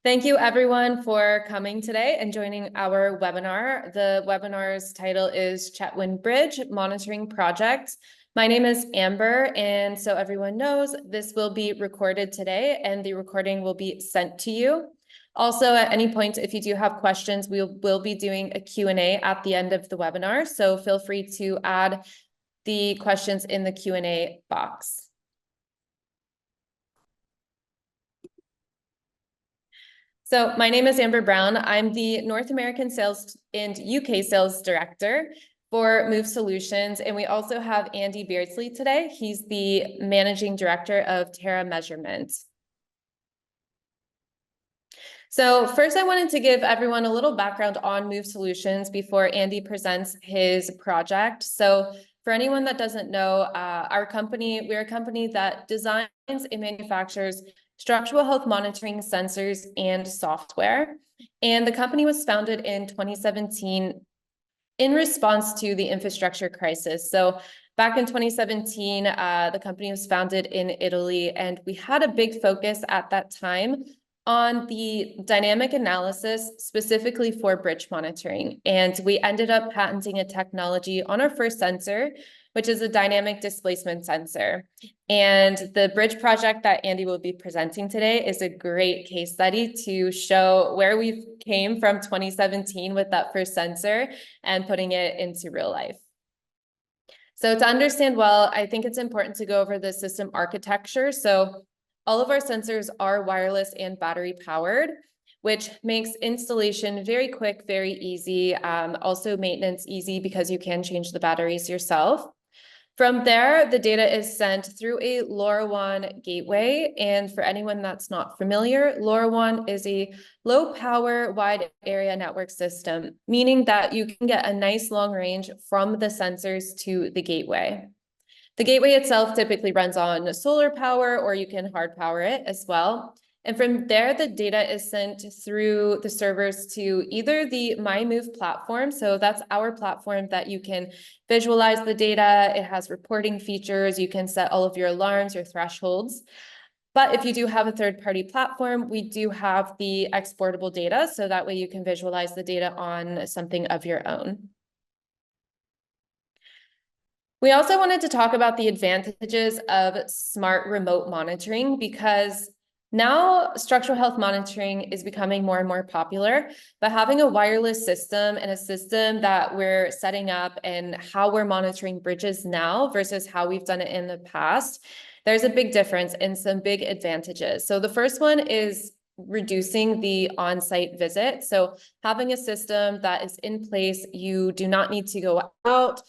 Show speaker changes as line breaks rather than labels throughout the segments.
Thank you everyone for coming today and joining our webinar. The webinar's title is Chetwynd Bridge Monitoring Project. My name is Amber, and so everyone knows this will be recorded today and the recording will be sent to you. Also, at any point, if you do have questions, we will be doing a Q&A at the end of the webinar, so feel free to add the questions in the Q&A box. So my name is Amber Brown. I'm the North American Sales and UK Sales Director for MyMove Solutions. And we also have Andy Beardsley today. He's the Managing Director of Terra Measurement. So first, I wanted to give everyone a little background on MyMove Solutions before Andy presents his project. So for anyone that doesn't know, we're a company that designs and manufactures structural health monitoring sensors and software. And the company was founded in 2017 in response to the infrastructure crisis. So back in 2017, the company was founded in Italy, and we had a big focus at that time on the dynamic analysis specifically for bridge monitoring. And we ended up patenting a technology on our first sensor, which is a dynamic displacement sensor. And the bridge project that Andy will be presenting today is a great case study to show where we came from 2017 with that first sensor and putting it into real life. So to understand well, I think it's important to go over the system architecture. So all of our sensors are wireless and battery powered, which makes installation very quick, very easy. Also maintenance easy because you can change the batteries yourself. From there, the data is sent through a LoRaWAN gateway. And for anyone that's not familiar, LoRaWAN is a low power wide area network system, meaning that you can get a nice long range from the sensors to the gateway. The gateway itself typically runs on solar power, or you can hard power it as well. And from there, the data is sent through the servers to either the MyMove platform. So that's our platform that you can visualize the data. It has reporting features. You can set all of your alarms, your thresholds. But if you do have a third-party platform, we do have the exportable data. So that way you can visualize the data on something of your own. We also wanted to talk about the advantages of smart remote monitoring, because now structural health monitoring is becoming more and more popular, but having a wireless system and a system that we're setting up and how we're monitoring bridges now versus how we've done it in the past, there's a big difference and some big advantages. So the first one is reducing the on-site visit. So having a system that is in place, you do not need to go out.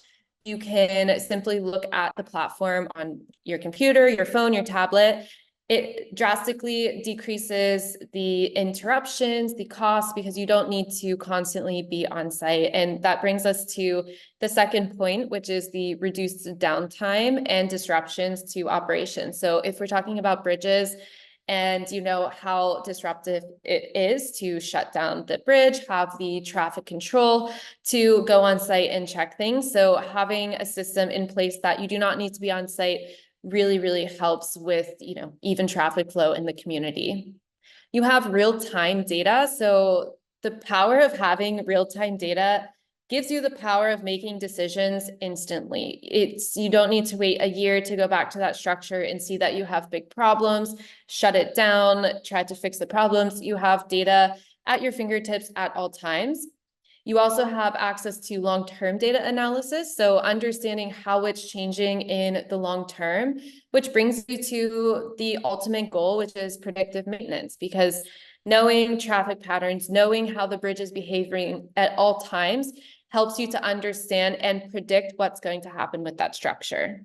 You can simply look at the platform on your computer, your phone, your tablet. It drastically decreases the interruptions, the costs, because you don't need to constantly be on site. And that brings us to the second point, which is the reduced downtime and disruptions to operations. So if we're talking about bridges, and you know how disruptive it is to shut down the bridge, have the traffic control, to go on site and check things. So having a system in place that you do not need to be on site really, really helps with, even traffic flow in the community. You have real-time data. So the power of having real-time data gives you the power of making decisions instantly. You don't need to wait a year to go back to that structure and see that you have big problems, shut it down, try to fix the problems. You have data at your fingertips at all times. You also have access to long-term data analysis, so understanding how it's changing in the long term, which brings you to the ultimate goal, which is predictive maintenance, because knowing traffic patterns, knowing how the bridge is behaving at all times helps you to understand and predict what's going to happen with that structure.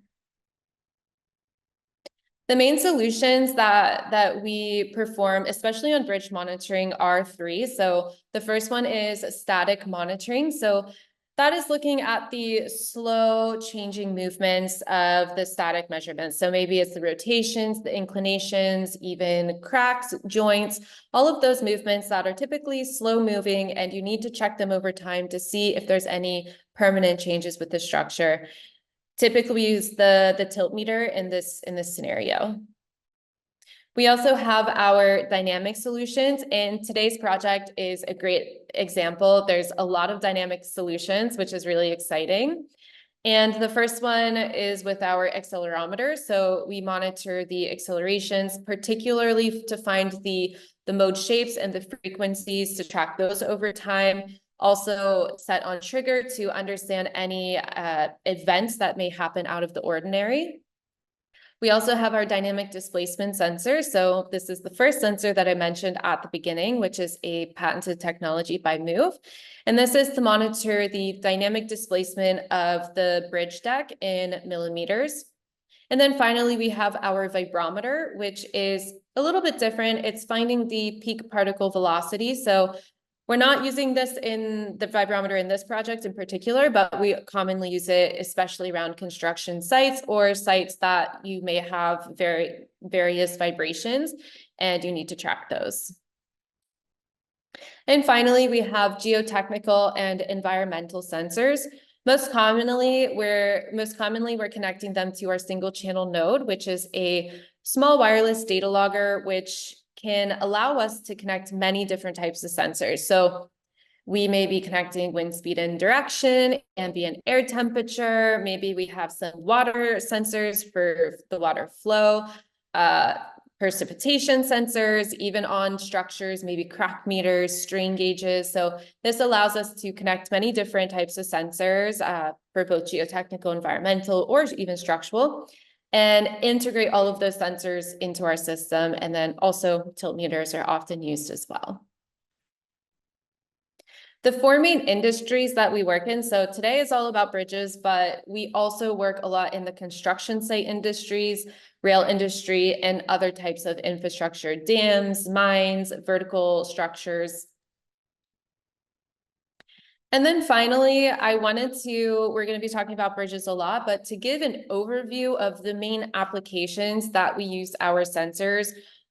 The main solutions that we perform, especially on bridge monitoring, are three. So the first one is static monitoring. So that is looking at the slow changing movements of the static measurements. So maybe it's the rotations, the inclinations, even cracks, joints, all of those movements that are typically slow moving, and you need to check them over time to see if there's any permanent changes with the structure. Typically we use the tiltmeter in this scenario. We also have our dynamic solutions, and today's project is a great example. There's a lot of dynamic solutions, which is really exciting. And the first one is with our accelerometers. So we monitor the accelerations, particularly to find the mode shapes and the frequencies to track those over time. Also set on trigger to understand any events that may happen out of the ordinary. We also have our dynamic displacement sensor. So this is the first sensor that I mentioned at the beginning, which is a patented technology by MyMove. And this is to monitor the dynamic displacement of the bridge deck in millimeters. And then finally, we have our vibrometer, which is a little bit different. It's finding the peak particle velocity. So we're not using this in the vibrometer in this project in particular, but we commonly use it, especially around construction sites or sites that you may have various vibrations and you need to track those. And finally, we have geotechnical and environmental sensors. Most commonly, we're connecting them to our single channel node, which is a small wireless data logger, which can allow us to connect many different types of sensors. So we may be connecting wind speed and direction, ambient air temperature. Maybe we have some water sensors for the water flow, precipitation sensors, even on structures, maybe crack meters, strain gauges. So this allows us to connect many different types of sensors for both geotechnical, environmental, or even structural, and integrate all of those sensors into our system. And then also tiltmeters are often used as well. The four main industries that we work in, so today is all about bridges, but we also work a lot in the construction site industries, rail industry, and other types of infrastructure, dams, mines, vertical structures. And then finally, we're going to be talking about bridges a lot, but to give an overview of the main applications that we use our sensors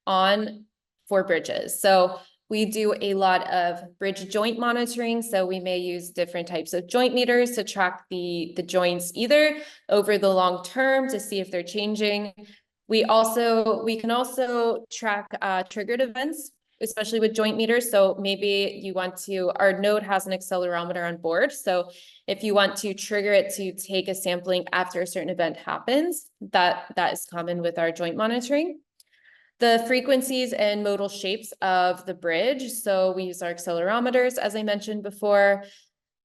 on for bridges. So we do a lot of bridge joint monitoring. So we may use different types of joint meters to track the joints either over the long term to see if they're changing. We can also track triggered events, especially with joint meters. So maybe our node has an accelerometer on board. So if you want to trigger it to take a sampling after a certain event happens, that is common with our joint monitoring. The frequencies and modal shapes of the bridge. So we use our accelerometers, as I mentioned before.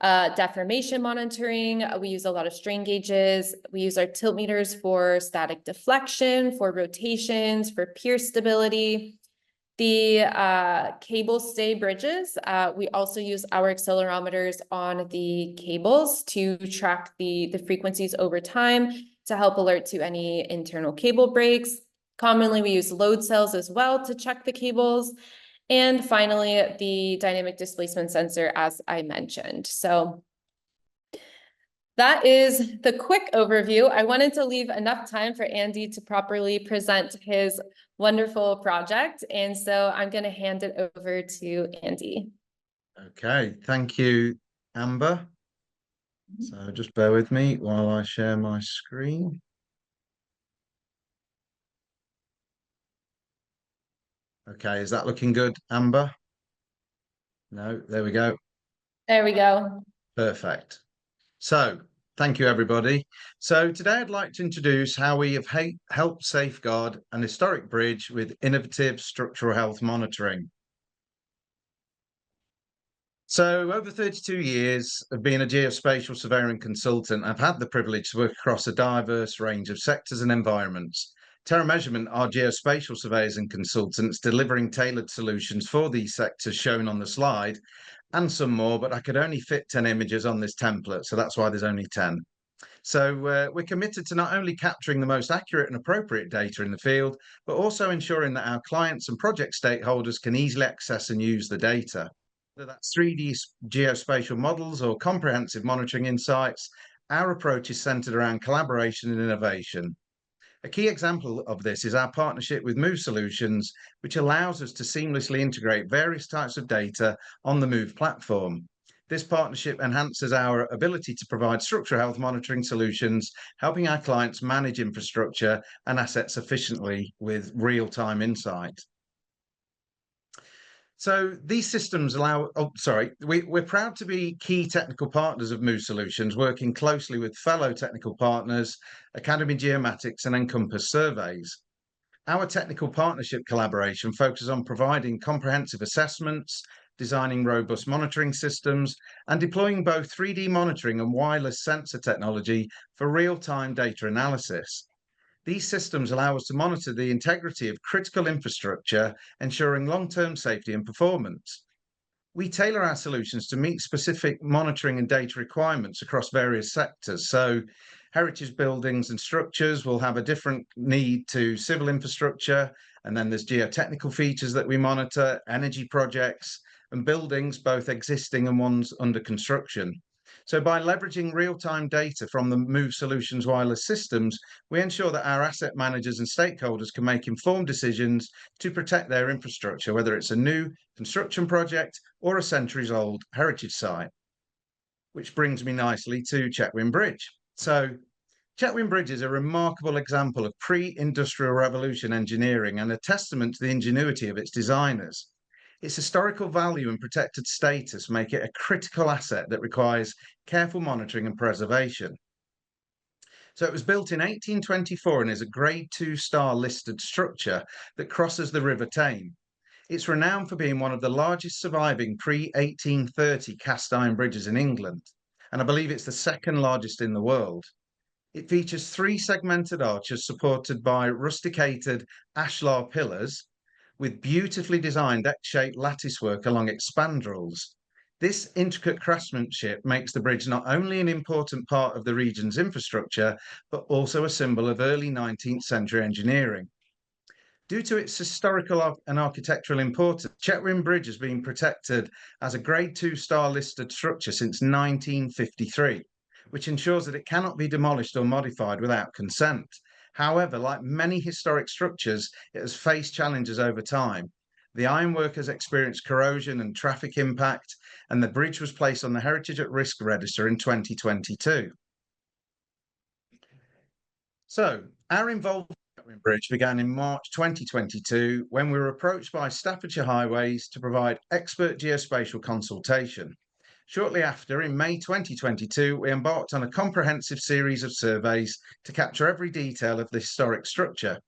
Deformation monitoring, we use a lot of strain gauges. We use our tiltmeters for static deflection, for rotations, for pier stability. The cable stay bridges, we also use our accelerometers on the cables to track the frequencies over time to help alert to any internal cable breaks. Commonly, we use load cells as well to check the cables. And finally, the dynamic displacement sensor, as I mentioned. So that is the quick overview. I wanted to leave enough time for Andy to properly present his wonderful project. And so I'm going to hand it over to Andy.
Okay, thank you, Amber. So just bear with me while I share my screen. Okay, is that looking good, Amber? No, there we go.
There we go.
Perfect. So thank you, everybody. So today I'd like to introduce how we have helped safeguard an historic bridge with innovative structural health monitoring. So over 32 years of being a geospatial surveyor and consultant, I've had the privilege to work across a diverse range of sectors and environments. Terra Measurement are geospatial surveyors and consultants delivering tailored solutions for these sectors shown on the slide, and some more, but I could only fit 10 images on this template, so that's why there's only 10. So we're committed to not only capturing the most accurate and appropriate data in the field, but also ensuring that our clients and project stakeholders can easily access and use the data. Whether that's 3D geospatial models or comprehensive monitoring insights, our approach is centered around collaboration and innovation. A key example of this is our partnership with MyMove Solutions, which allows us to seamlessly integrate various types of data on the MyMove platform. This partnership enhances our ability to provide structural health monitoring solutions, helping our clients manage infrastructure and assets efficiently with real-time insight. So these systems we're proud to be key technical partners of MOVE Solutions, working closely with fellow technical partners, Academy Geomatics and Encompass Surveys. Our technical partnership collaboration focuses on providing comprehensive assessments, designing robust monitoring systems, and deploying both 3D monitoring and wireless sensor technology for real-time data analysis. These systems allow us to monitor the integrity of critical infrastructure, ensuring long-term safety and performance. We tailor our solutions to meet specific monitoring and data requirements across various sectors. So heritage buildings and structures will have a different need to civil infrastructure. And then there's geotechnical features that we monitor, energy projects and buildings, both existing and ones under construction. So by leveraging real-time data from the MOVE Solutions wireless systems, we ensure that our asset managers and stakeholders can make informed decisions to protect their infrastructure, whether it's a new construction project or a centuries-old heritage site. Which brings me nicely to Chetwynd Bridge. So Chetwynd Bridge is a remarkable example of pre-industrial revolution engineering and a testament to the ingenuity of its designers. Its historical value and protected status make it a critical asset that requires careful monitoring and preservation. So it was built in 1824 and is a Grade 2 star listed structure that crosses the River Tame. It's renowned for being one of the largest surviving pre-1830 cast iron bridges in England, and I believe it's the second largest in the world. It features 3 segmented arches supported by rusticated ashlar pillars, with beautifully designed X-shaped latticework along its spandrels. This intricate craftsmanship makes the bridge not only an important part of the region's infrastructure, but also a symbol of early 19th century engineering. Due to its historical and architectural importance, Chetwynd Bridge has been protected as a Grade 2 star listed structure since 1953, which ensures that it cannot be demolished or modified without consent. However, like many historic structures, it has faced challenges over time. The ironwork has experienced corrosion and traffic impact, and the bridge was placed on the Heritage at Risk Register in 2022. So, our involvement with Chetwynd Bridge began in March 2022 when we were approached by Staffordshire Highways to provide expert geospatial consultation. Shortly after, in May 2022, we embarked on a comprehensive series of surveys to capture every detail of the historic structure.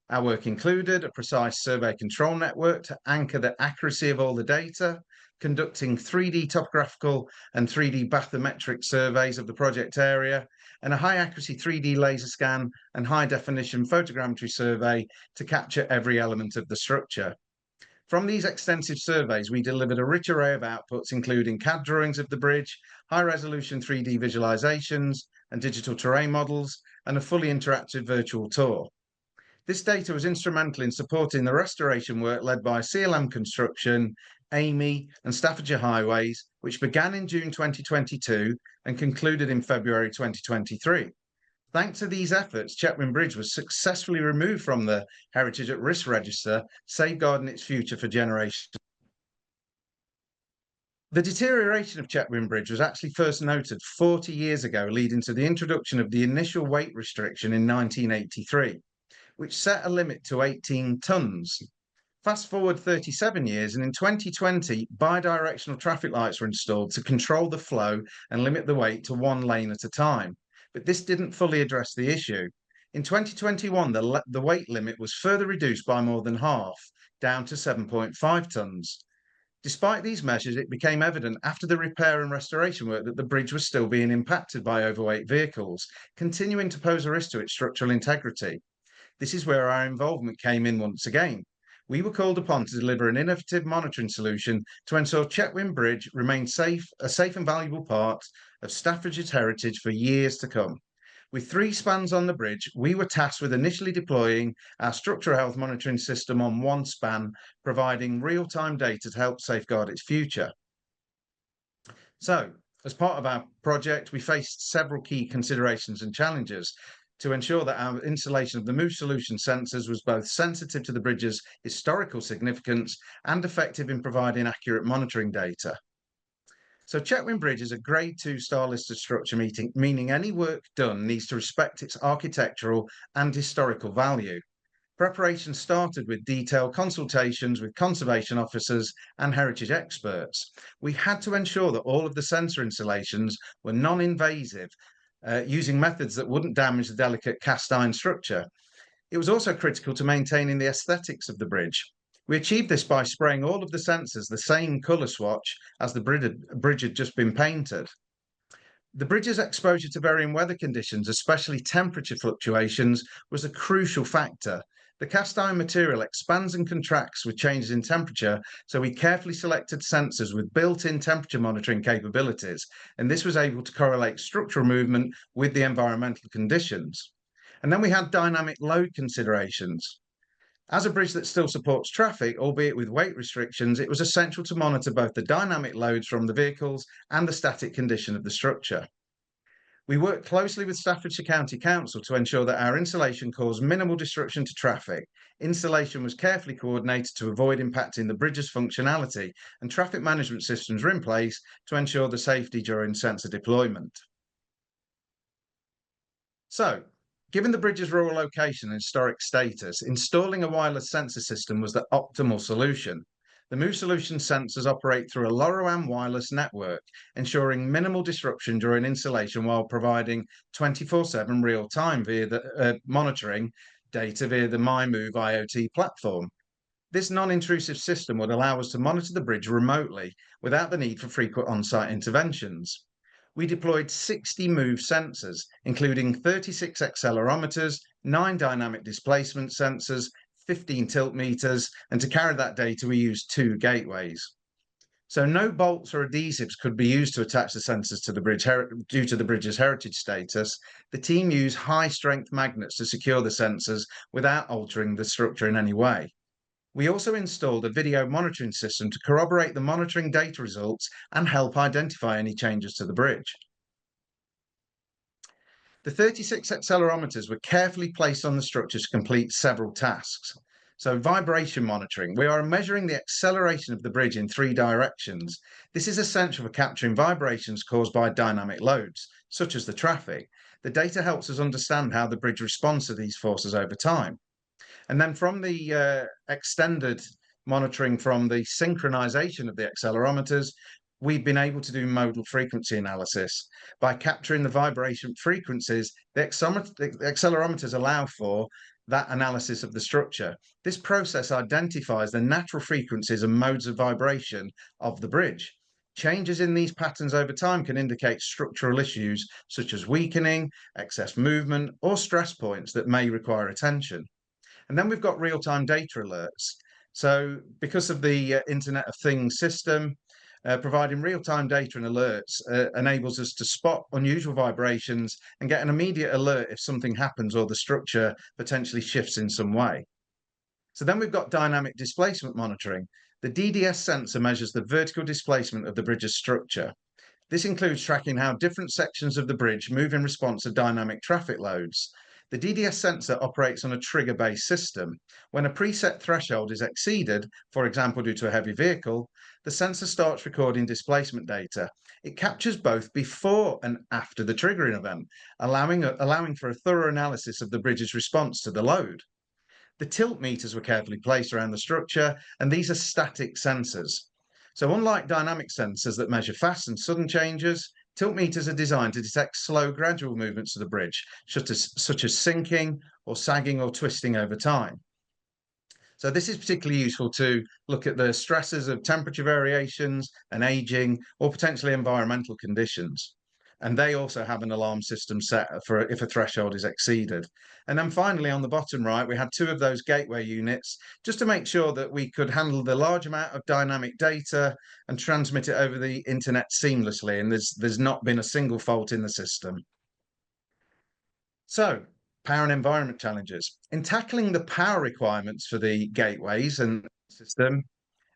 Our work included a precise survey control network to anchor the accuracy of all the data, conducting 3D topographical and 3D bathymetric surveys of the project area, and a high accuracy 3D laser scan and high definition photogrammetry survey to capture every element of the structure. From these extensive surveys, we delivered a rich array of outputs, including CAD drawings of the bridge, high-resolution 3D visualizations and digital terrain models, and a fully interactive virtual tour. This data was instrumental in supporting the restoration work led by CLM Construction, Amey, and Staffordshire Highways, which began in June 2022 and concluded in February 2023. Thanks to these efforts, Chetwynd Bridge was successfully removed from the Heritage at Risk Register, safeguarding its future for generations. The deterioration of Chetwynd Bridge was actually first noted 40 years ago, leading to the introduction of the initial weight restriction in 1983, which set a limit to 18 tonnes. Fast forward 37 years, and in 2020, bidirectional traffic lights were installed to control the flow and limit the weight to 1 lane at a time. But this didn't fully address the issue. In 2021, the weight limit was further reduced by more than half, down to 7.5 tonnes. Despite these measures, it became evident after the repair and restoration work that the bridge was still being impacted by overweight vehicles, continuing to pose a risk to its structural integrity. This is where our involvement came in once again. We were called upon to deliver an innovative monitoring solution to ensure Chetwynd Bridge remained a safe and valuable part of Staffordshire's heritage for years to come. With 3 spans on the bridge, we were tasked with initially deploying our structural health monitoring system on 1 span, providing real-time data to help safeguard its future. So, as part of our project, we faced several key considerations and challenges to ensure that our installation of the MOVE Solution sensors was both sensitive to the bridge's historical significance and effective in providing accurate monitoring data. So Chetwynd Bridge is a Grade 2 star listed structure, meaning any work done needs to respect its architectural and historical value. Preparation started with detailed consultations with conservation officers and heritage experts. We had to ensure that all of the sensor installations were non-invasive, using methods that wouldn't damage the delicate cast iron structure. It was also critical to maintaining the aesthetics of the bridge. We achieved this by spraying all of the sensors the same colour swatch as the bridge had just been painted. The bridge's exposure to varying weather conditions, especially temperature fluctuations, was a crucial factor. The cast iron material expands and contracts with changes in temperature, so we carefully selected sensors with built-in temperature monitoring capabilities, and this was able to correlate structural movement with the environmental conditions. And then we had dynamic load considerations. As a bridge that still supports traffic, albeit with weight restrictions, it was essential to monitor both the dynamic loads from the vehicles and the static condition of the structure. We worked closely with Staffordshire County Council to ensure that our installation caused minimal disruption to traffic. Installation was carefully coordinated to avoid impacting the bridge's functionality, and traffic management systems were in place to ensure the safety during sensor deployment. So, given the bridge's rural location and historic status, installing a wireless sensor system was the optimal solution. The MyMove Solution sensors operate through a LoRaWAN wireless network, ensuring minimal disruption during installation while providing 24/7 real-time via the monitoring data via the MyMove IoT platform. This non-intrusive system would allow us to monitor the bridge remotely without the need for frequent on-site interventions. We deployed 60 MOVE sensors, including 36 accelerometers, 9 dynamic displacement sensors, 15 tiltmeters, and to carry that data, we used 2 gateways. So no bolts or adhesives could be used to attach the sensors to the bridge due to the bridge's heritage status. The team used high-strength magnets to secure the sensors without altering the structure in any way. We also installed a video monitoring system to corroborate the monitoring data results and help identify any changes to the bridge. The 36 accelerometers were carefully placed on the structure to complete several tasks. So vibration monitoring, we are measuring the acceleration of the bridge in 3 directions. This is essential for capturing vibrations caused by dynamic loads, such as the traffic. The data helps us understand how the bridge responds to these forces over time. And then from the extended monitoring from the synchronization of the accelerometers, we've been able to do modal frequency analysis. By capturing the vibration frequencies, the accelerometers allow for that analysis of the structure. This process identifies the natural frequencies and modes of vibration of the bridge. Changes in these patterns over time can indicate structural issues such as weakening, excess movement, or stress points that may require attention. And then we've got real-time data alerts. So because of the Internet of Things system, providing real-time data and alerts enables us to spot unusual vibrations and get an immediate alert if something happens or the structure potentially shifts in some way. So then we've got dynamic displacement monitoring. The DDS sensor measures the vertical displacement of the bridge's structure. This includes tracking how different sections of the bridge move in response to dynamic traffic loads. The DDS sensor operates on a trigger-based system. When a preset threshold is exceeded, for example due to a heavy vehicle, the sensor starts recording displacement data. It captures both before and after the triggering event, allowing for a thorough analysis of the bridge's response to the load. The tiltmeters were carefully placed around the structure, and these are static sensors. So unlike dynamic sensors that measure fast and sudden changes, tiltmeters are designed to detect slow, gradual movements of the bridge, such as sinking or sagging or twisting over time. So this is particularly useful to look at the stresses of temperature variations and aging or potentially environmental conditions. And they also have an alarm system set for if a threshold is exceeded. And then finally, on the bottom right, we had 2 of those gateway units just to make sure that we could handle the large amount of dynamic data and transmit it over the internet seamlessly. And there's not been a single fault in the system. So, power and environment challenges. In tackling the power requirements for the gateways and system,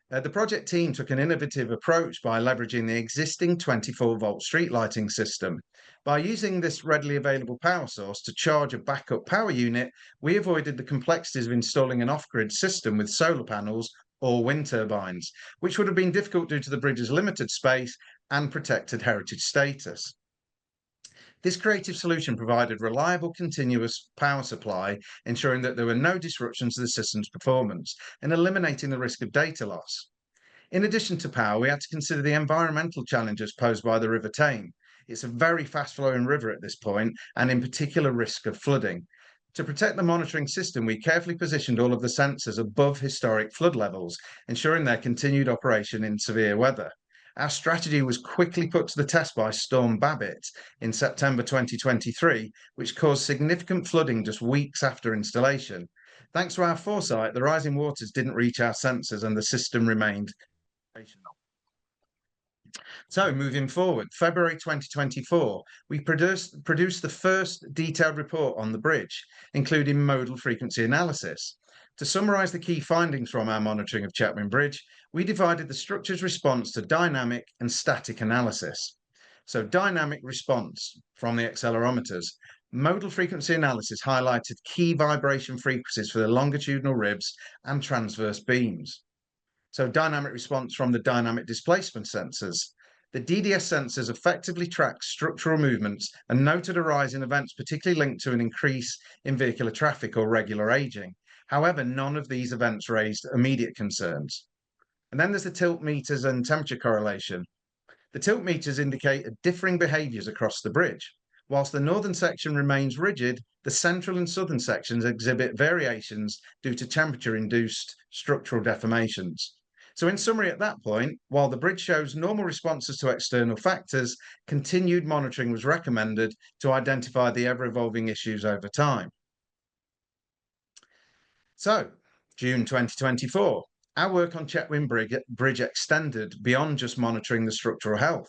the project team took an innovative approach by leveraging the existing 24-volt street lighting system. By using this readily available power source to charge a backup power unit, we avoided the complexities of installing an off-grid system with solar panels or wind turbines, which would have been difficult due to the bridge's limited space and protected heritage status. This creative solution provided reliable continuous power supply, ensuring that there were no disruptions to the system's performance and eliminating the risk of data loss. In addition to power, we had to consider the environmental challenges posed by the River Tame. It's a very fast-flowing river at this point, and in particular risk of flooding. To protect the monitoring system, we carefully positioned all of the sensors above historic flood levels, ensuring their continued operation in severe weather. Our strategy was quickly put to the test by Storm Babbitt in September 2023, which caused significant flooding just weeks after installation. Thanks to our foresight, the rising waters didn't reach our sensors and the system remained operational. So moving forward, February 2024, we produced the first detailed report on the bridge, including modal frequency analysis. To summarise the key findings from our monitoring of Chetwynd Bridge, we divided the structure's response to dynamic and static analysis. So dynamic response from the accelerometers. Modal frequency analysis highlighted key vibration frequencies for the longitudinal ribs and transverse beams. So dynamic response from the dynamic displacement sensors. The DDS sensors effectively track structural movements and noted a rise in events particularly linked to an increase in vehicular traffic or regular aging. However, none of these events raised immediate concerns. And then there's the tiltmeters and temperature correlation. The tiltmeters indicate differing behaviours across the bridge. Whilst the northern section remains rigid, the central and southern sections exhibit variations due to temperature-induced structural deformations. So in summary, at that point, while the bridge shows normal responses to external factors, continued monitoring was recommended to identify the ever-evolving issues over time. So, June 2024, our work on Chetwynd Bridge extended beyond just monitoring the structural health.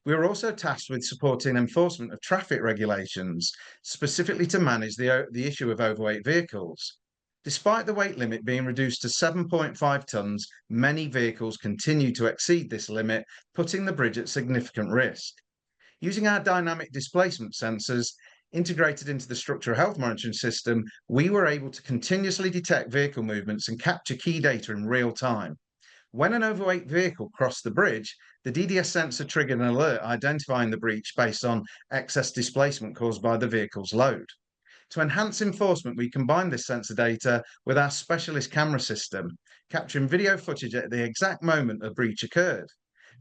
We were also tasked with supporting enforcement of traffic regulations, specifically to manage the issue of overweight vehicles. Despite the weight limit being reduced to 7.5 tonnes, many vehicles continue to exceed this limit, putting the bridge at significant risk. Using our dynamic displacement sensors integrated into the structural health monitoring system, we were able to continuously detect vehicle movements and capture key data in real time. When an overweight vehicle crossed the bridge, the DDS sensor triggered an alert identifying the breach based on excess displacement caused by the vehicle's load. To enhance enforcement, we combined this sensor data with our specialist camera system, capturing video footage at the exact moment a breach occurred.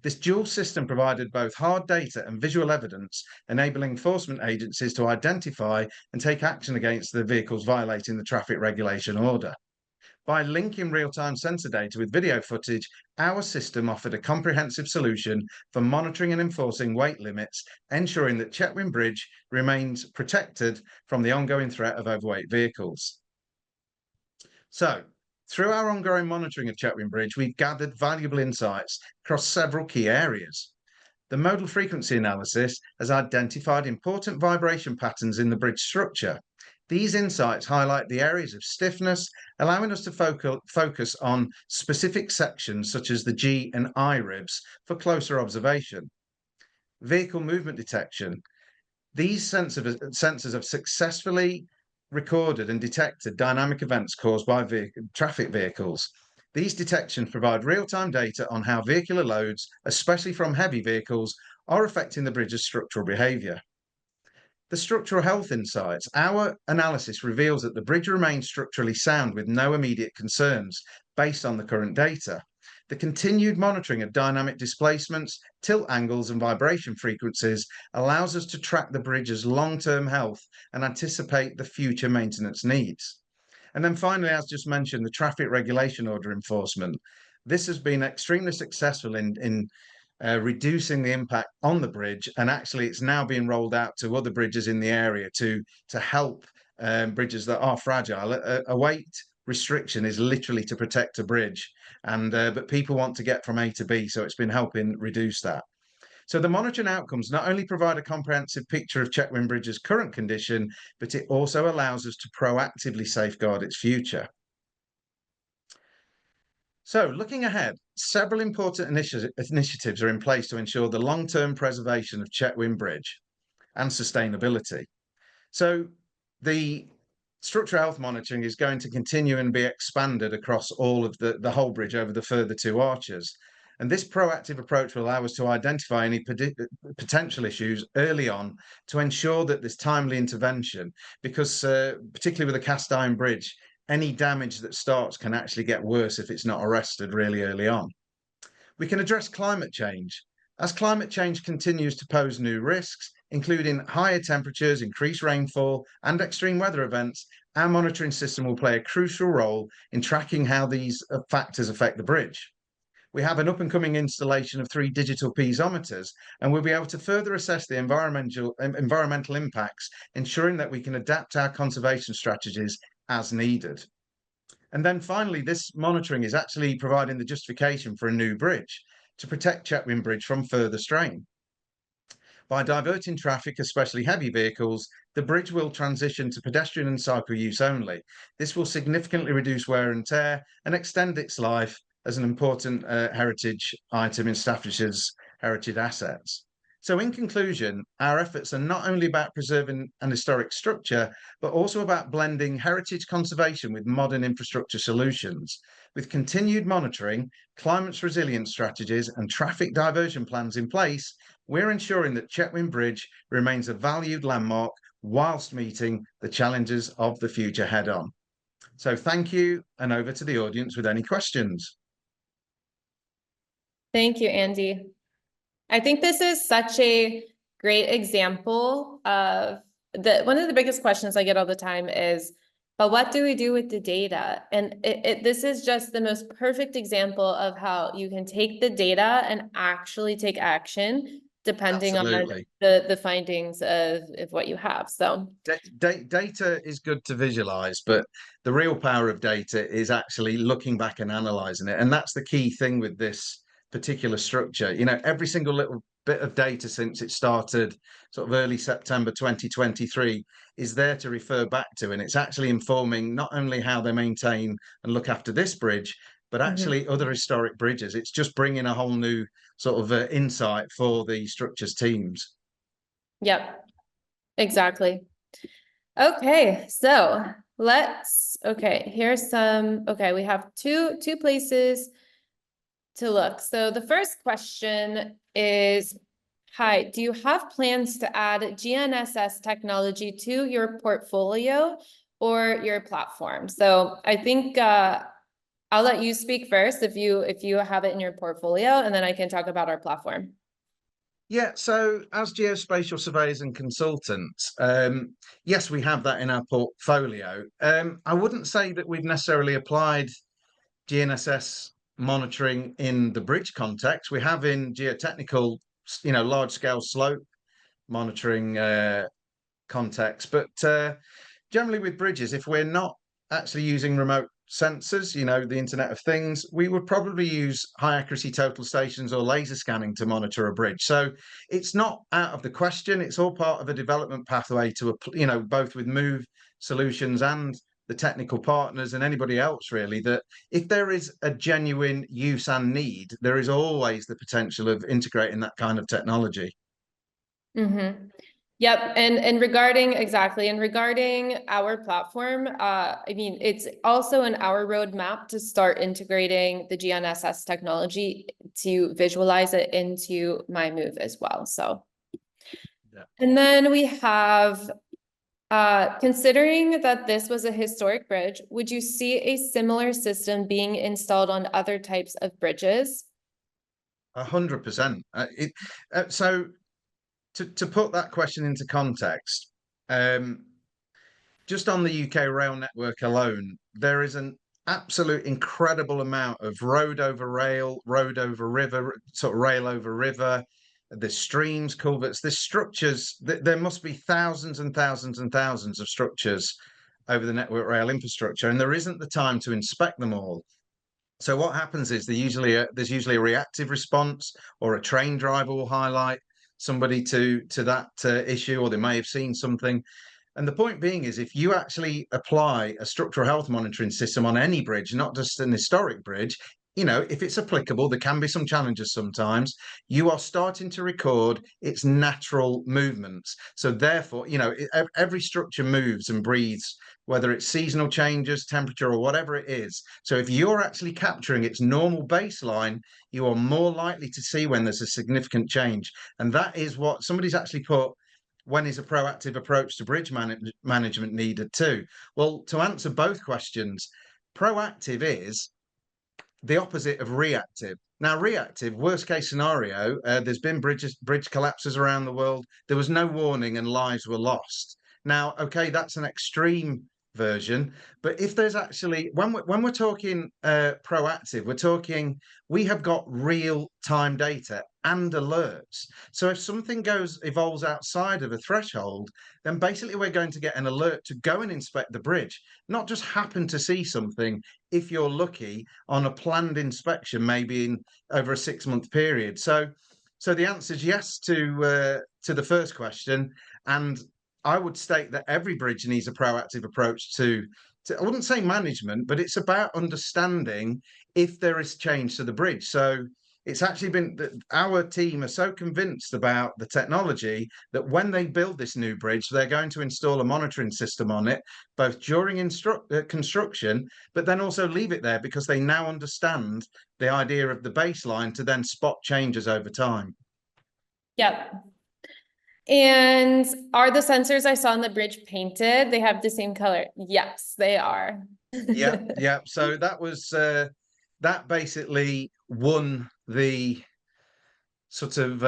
This dual system provided both hard data and visual evidence, enabling enforcement agencies to identify and take action against the vehicles violating the traffic regulation order. By linking real-time sensor data with video footage, our system offered a comprehensive solution for monitoring and enforcing weight limits, ensuring that Chetwynd Bridge remains protected from the ongoing threat of overweight vehicles. So, through our ongoing monitoring of Chetwynd Bridge, we've gathered valuable insights across several key areas. The modal frequency analysis has identified important vibration patterns in the bridge structure. These insights highlight the areas of stiffness, allowing us to focus on specific sections such as the G and I ribs for closer observation. Vehicle movement detection. These sensors have successfully recorded and detected dynamic events caused by traffic vehicles. These detections provide real-time data on how vehicular loads, especially from heavy vehicles, are affecting the bridge's structural behaviour. The structural health insights. Our analysis reveals that the bridge remains structurally sound with no immediate concerns based on the current data. The continued monitoring of dynamic displacements, tilt angles and vibration frequencies allows us to track the bridge's long-term health and anticipate the future maintenance needs. And then finally, as just mentioned, the traffic regulation order enforcement. This has been extremely successful in reducing the impact on the bridge, and actually it's now being rolled out to other bridges in the area to help bridges that are fragile. A weight restriction is literally to protect a bridge, and but people want to get from A to B, so it's been helping reduce that. So the monitoring outcomes not only provide a comprehensive picture of Chetwynd Bridge's current condition, but it also allows us to proactively safeguard its future. So looking ahead, several important initiatives are in place to ensure the long-term preservation of Chetwynd Bridge and sustainability. So the structural health monitoring is going to continue and be expanded across all of the whole bridge over the further two arches. And this proactive approach will allow us to identify any potential issues early on to ensure that there's timely intervention, because particularly with a cast iron bridge, any damage that starts can actually get worse if it's not arrested really early on. We can address climate change. As climate change continues to pose new risks, including higher temperatures, increased rainfall, and extreme weather events, our monitoring system will play a crucial role in tracking how these factors affect the bridge. We have an up-and-coming installation of 3 digital piezometers, and we'll be able to further assess the environmental impacts, ensuring that we can adapt our conservation strategies as needed. And then finally, this monitoring is actually providing the justification for a new bridge to protect Chetwynd Bridge from further strain. By diverting traffic, especially heavy vehicles, the bridge will transition to pedestrian and cycle use only. This will significantly reduce wear and tear and extend its life as an important heritage item in Staffordshire's heritage assets. So in conclusion, our efforts are not only about preserving an historic structure, but also about blending heritage conservation with modern infrastructure solutions. With continued monitoring, climate resilient strategies and traffic diversion plans in place, we're ensuring that Chetwynd Bridge remains a valued landmark whilst meeting the challenges of the future head on. So thank you, and over to the audience with any questions.
Thank you, Andy. I think this is such a great example of one of the biggest questions I get all the time is, but what do we do with the data? And this is just the most perfect example of how you can take the data and actually take action depending
Absolutely.
on the findings of what you have. So
data is good to visualize, but the real power of data is actually looking back and analyzing it. And that's the key thing with this particular structure. You know, every single little bit of data since it started sort of early September 2023 is there to refer back to, and it's actually informing not only how they maintain and look after this bridge, but actually other historic bridges. It's just bringing a whole new sort of insight for the structures teams.
Yep, exactly. Okay, so here's some, we have two places to look. So the first question is, hi, do you have plans to add GNSS technology to your portfolio or your platform? So I think I'll let you speak first if you have it in your portfolio, and then I can talk about our platform.
Yeah, so as geospatial surveyors and consultants, yes, we have that in our portfolio. I wouldn't say that we've necessarily applied GNSS monitoring in the bridge context. We have in geotechnical, large scale slope monitoring context, but generally with bridges, if we're not actually using remote sensors, the Internet of Things, we would probably use high accuracy total stations or laser scanning to monitor a bridge. So it's not out of the question. It's all part of a development pathway to, both with MyMove solutions and the technical partners and anybody else really, that if there is a genuine use and need, there is always the potential of integrating that kind of technology.
Mm-hmm. Yep. And regarding our platform, it's also in our roadmap to start integrating the GNSS technology to visualize it into MyMove as well. So, yeah. And then we have, considering that this was a historic bridge, would you see a similar system being installed on other types of bridges?
100%. So, to put that question into context, just on the UK rail network alone, there is an absolute incredible amount of road over rail, road over river, sort of rail over river. There's streams, culverts, there's structures. There must be thousands and thousands and thousands of structures over the network rail infrastructure, and there isn't the time to inspect them all. So what happens is there's usually a reactive response, or a train driver will highlight somebody to that issue, or they may have seen something. And the point being is, if you actually apply a structural health monitoring system on any bridge, not just an historic bridge, if it's applicable, there can be some challenges sometimes, you are starting to record its natural movements. So therefore, every structure moves and breathes whether it's seasonal changes, temperature, or whatever it is. So if you're actually capturing its normal baseline, you are more likely to see when there's a significant change. And that is what somebody's actually put, when is a proactive approach to bridge management needed too? Well, to answer both questions, proactive is the opposite of reactive. Now, reactive, worst case scenario, there's been bridge collapses around the world. There was no warning and lives were lost. Now, okay, that's an extreme version, but if there's actually, when we're talking proactive, we're talking, we have got real time data and alerts. So if something evolves outside of a threshold, then basically we're going to get an alert to go and inspect the bridge, not just happen to see something, if you're lucky, on a planned inspection, maybe in over a 6-month period. So the answer is yes to the first question, and I would state that every bridge needs a proactive approach to I wouldn't say management, but it's about understanding if there is change to the bridge. So it's actually been that our team are so convinced about the technology that when they build this new bridge, they're going to install a monitoring system on it, both during construction, but then also leave it there because they now understand the idea of the baseline to then spot changes over time.
Yep. And are the sensors I saw on the bridge painted? They have the same color. Yes, they are.
Yeah. So that was that basically won the sort of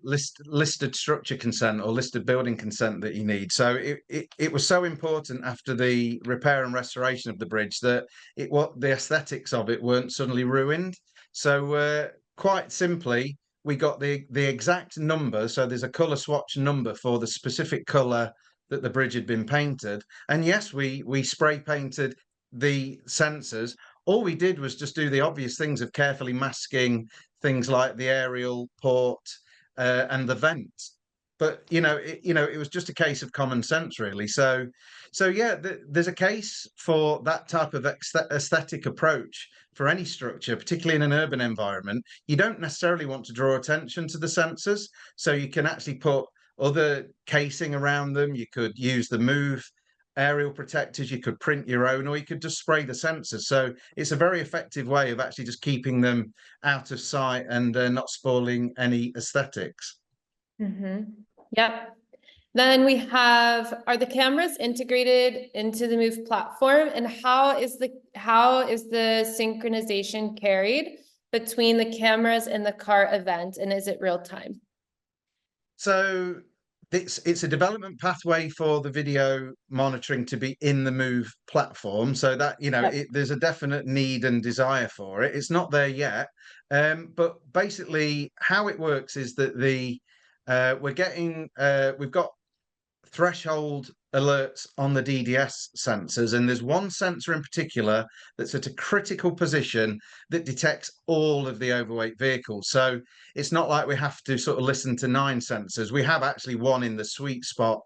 listed structure consent or listed building consent that you need. So it was so important after the repair and restoration of the bridge that the aesthetics of it weren't suddenly ruined. So quite simply, we got the exact number. So there's a color swatch number for the specific color that the bridge had been painted. And yes, we spray painted the sensors. All we did was just do the obvious things of carefully masking things like the aerial port and the vent. But it was just a case of common sense, really. So yeah, there's a case for that type of aesthetic approach for any structure, particularly in an urban environment. You don't necessarily want to draw attention to the sensors, so you can actually put other casing around them. You could use the MOVE aerial protectors, you could print your own, or you could just spray the sensors. So it's a very effective way of actually just keeping them out of sight and not spoiling any aesthetics.
Yep. Then we have, are the cameras integrated into the MOVE platform, and how is the synchronization carried between the cameras and the car event, and is it real time?
So it's a development pathway for the video monitoring to be in the MOVE platform, so that there's a definite need and desire for it. It's not there yet, but basically how it works is that we've got threshold alerts on the DDS sensors, and there's one sensor in particular that's at a critical position that detects all of the overweight vehicles. So it's not like we have to sort of listen to 9 sensors. We have actually one in the sweet spot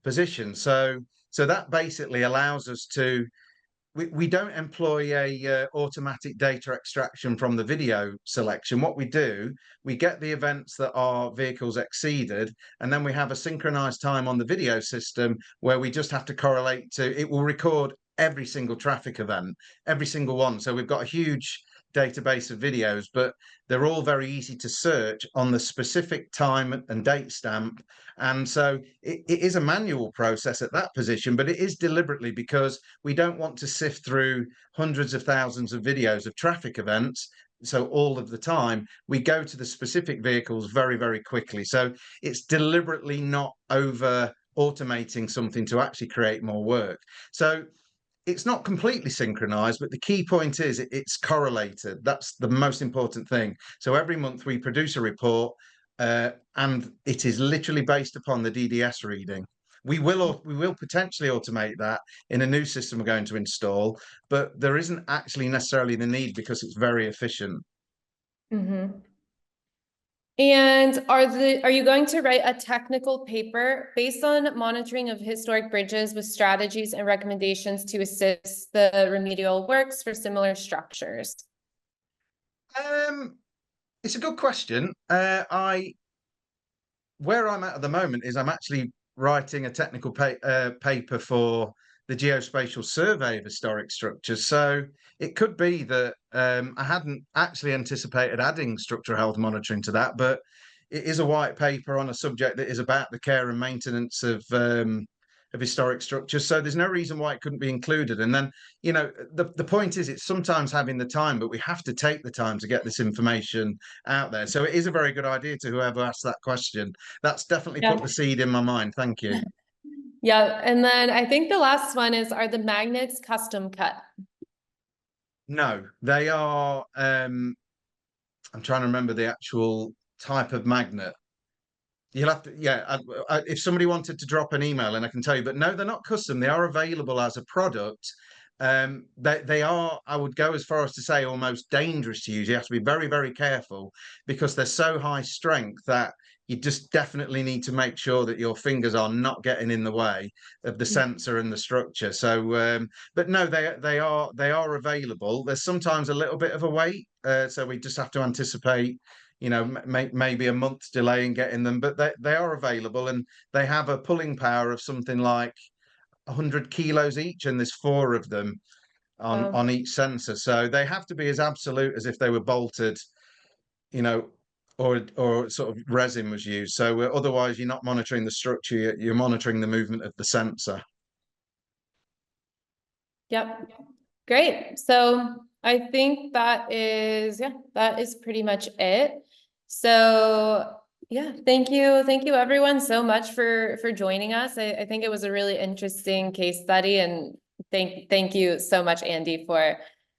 position. So that basically allows us to we don't employ a automatic data extraction from the video selection. What we do, we get the events that our vehicles exceeded, and then we have a synchronized time on the video system where we just have to correlate to, it will record every single traffic event, every single one. So we've got a huge database of videos, but they're all very easy to search on the specific time and date stamp. And so it is a manual process at that position, but it is deliberately because we don't want to sift through hundreds of thousands of videos of traffic events. So all of the time, we go to the specific vehicles very, very quickly. So it's deliberately not over automating something to actually create more work. So it's not completely synchronized, but the key point is it's correlated. That's the most important thing. So every month we produce a report, and it is literally based upon the DDS reading. We will potentially automate that in a new system we're going to install, but there isn't actually necessarily the need because it's very efficient.
And are you going to write a technical paper based on monitoring of historic bridges with strategies and recommendations to assist the remedial works for similar structures?
It's a good question. Where I'm at the moment is I'm actually writing a technical paper for the geospatial survey of historic structures. So it could be that I hadn't actually anticipated adding structural health monitoring to that, but it is a white paper on a subject that is about the care and maintenance of historic structures. So there's no reason why it couldn't be included. And then, you know, the point is, it's sometimes having the time, but we have to take the time to get this information out there. So it is a very good idea to whoever asked that question. That's definitely put the seed in my mind. Thank you.
Yeah, and then I think the last one is, are the magnets custom cut?
No, they are. I'm trying to remember the actual type of magnet. You'll have to, yeah. If somebody wanted to drop an email, and I can tell you, but no, they're not custom. They are available as a product. They are, I would go as far as to say, almost dangerous to use. You have to be very, very careful because they're so high strength that you just definitely need to make sure that your fingers are not getting in the way of the sensor and the structure. So, but no, they are available. There's sometimes a little bit of a wait, so we just have to anticipate, you know, maybe a month's delay in getting them, but they are available, and they have a pulling power of something like 100 kilos each, and there's 4 of them on each sensor. So they have to be as absolute as if they were bolted, you know, or sort of resin was used. So otherwise, you're not monitoring the structure; you're monitoring the movement of the sensor.
Yep. Great. So I think that is, yeah, that is pretty much it. So yeah, thank you. Thank you everyone so much for joining us. I think it was a really interesting case study, and thank you so much, Andy,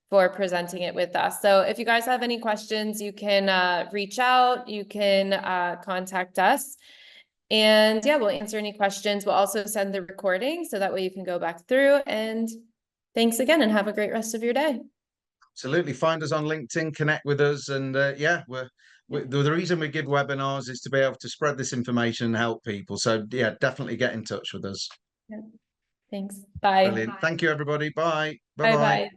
for presenting it with us. So if you guys have any questions, you can reach out, you can contact us. And yeah, we'll answer any questions. We'll also send the recording so that way you can go back through. And thanks again, and have a great rest of your day.
Absolutely. Find us on LinkedIn, connect with us. And yeah, the reason we give webinars is to be able to spread this information and help people. So yeah, definitely get in touch with us.
Yeah. Thanks. Bye.
Brilliant. Thank you, everybody. Bye.
Bye
Bye-bye.
bye.